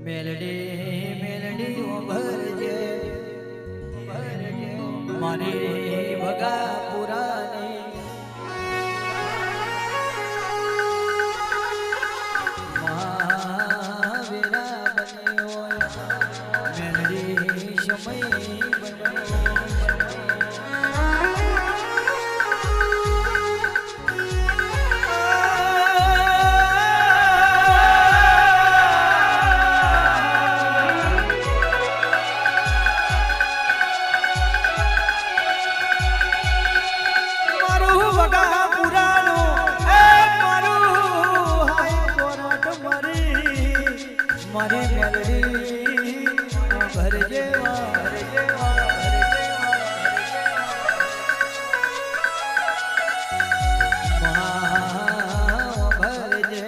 મેલડી મેલડી ઓ ભરજે મારી ભગા પુરાની મહાવીરા બન્યો મેલડી સમય મારી મેલડી ભરજે ભરજે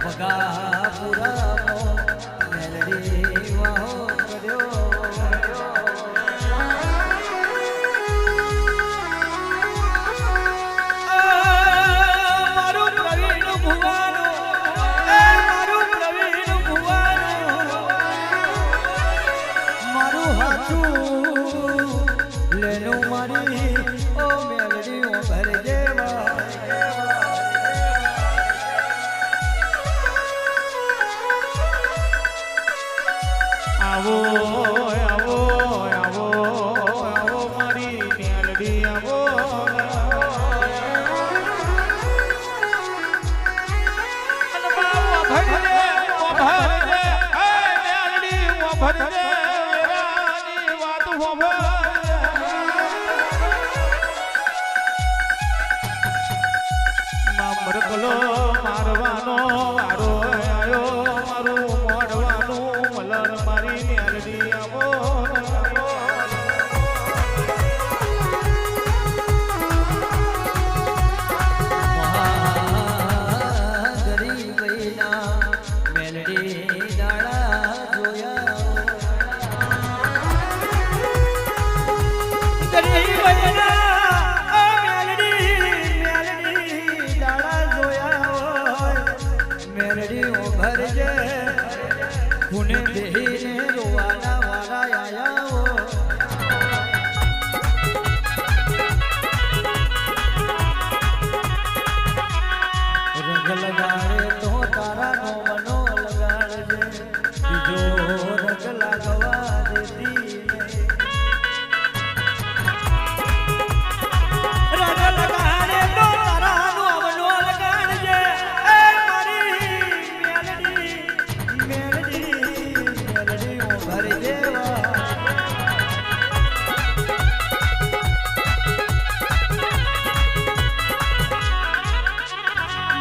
બગા પુરાનો મેલડી વાહો કર્યો મારું પ્રવીણ ભુવાનો લેનું મારી ઓ મેલડી ઓ ભરજે આવો આવો આવો આવો મારી મેલડી આવો મરકલો મારવાનો વારો આયો મારું મોડવાનું મલર મારી મેલડી આવો ગરીબના મેલડી દાડા જોયા ગરીબના મેલડી ઓ ભરજે પુને બેહીને રોવાના વાળા આયા હો રંગ લગાડે તો તારા નો મનો લગાડજે બીજો રંગ લાગવા દેતી રંગ લગાડે તો તારા નો મનો લગાડજે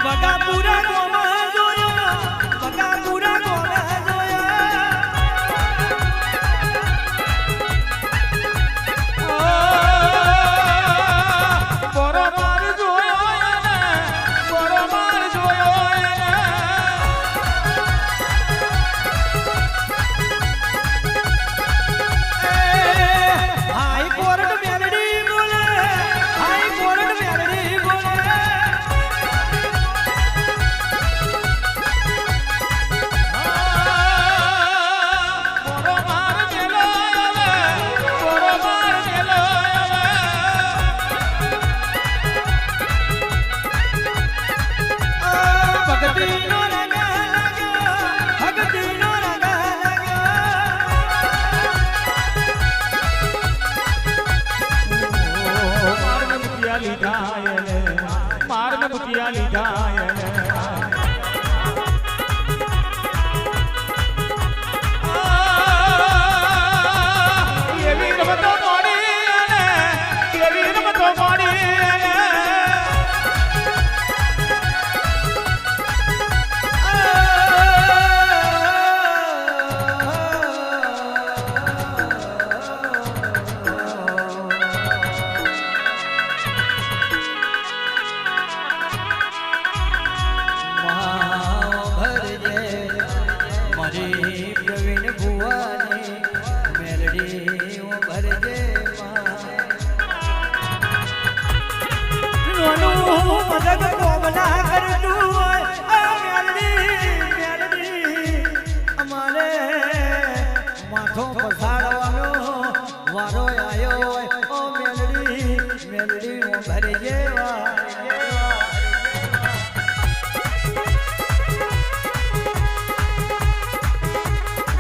બગા પૂરા ગોમાં જોયા બગા પૂરા ગોમાં જોયા બરોબર જોયો એને બરોબર જોયો એને હાઈ કોર્ટ મેલડી બોલે હાઈ કોર્ટ મેલડી બોલે ભગતીનો રંગ લાગ્યો ભગતીનો રંગ લાગ્યો માર મે મુકિયા લીધા એને માર મે મુકિયા લીધા એને એવી રમતો મોડી એને એવી રમતો મોડી એને મારી પ્રવીણ ભુવાની મેલડી ઓ ભરજે મદદ કોમના કરતું હોય મેલડી મેલડી અમાર ભર જેવા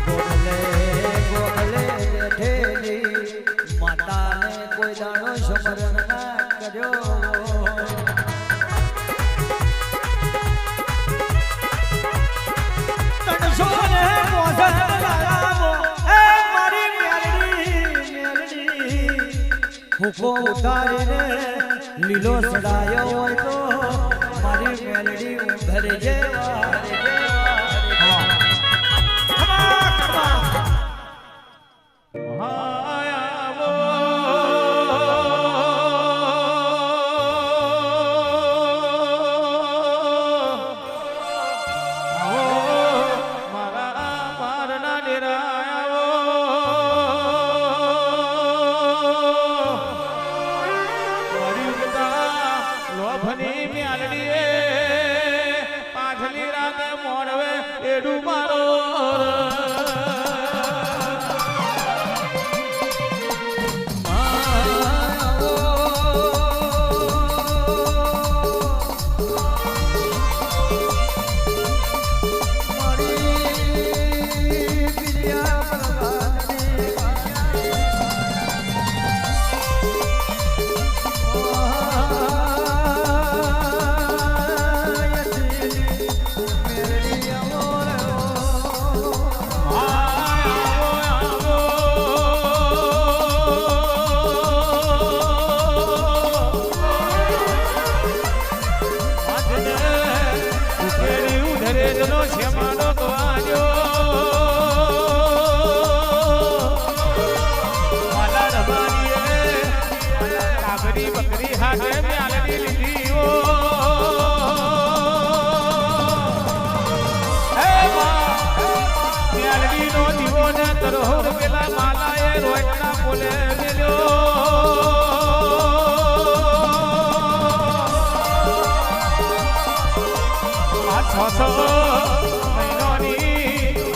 ગોખલે ગોખલે બેઠેલી માતાને કોઈ દાણો સમરણ ના કર્યો હુકો ઉતારીને લીલો સડાયો હોય તો મારી મેલડી ઉભર જેવા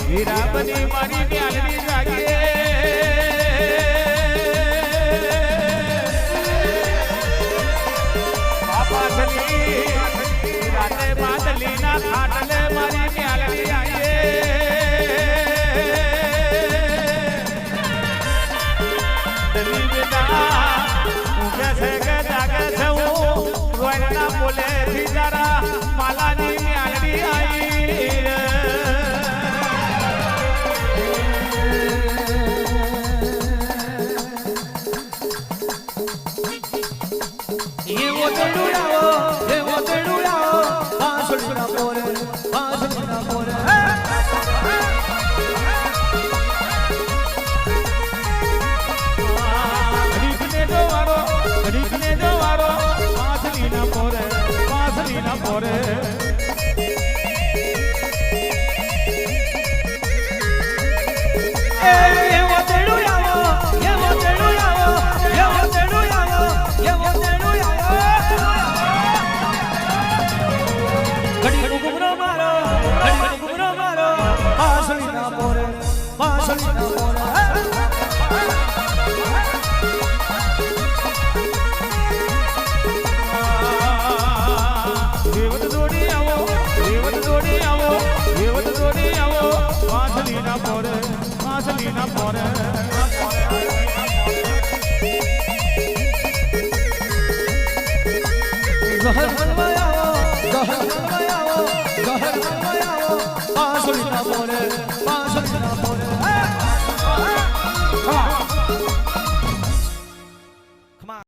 વીરાબની મારી મ્યાલડી જાગે બાપાસની રાતે બાદલીના ખાટલે મારી મ્યાલડી આગે દલી બેટા ઊંઘે છે કે જાગે છે હું રોયના બોલે થી જરા માલાની મ્યાલડી આવી ગહર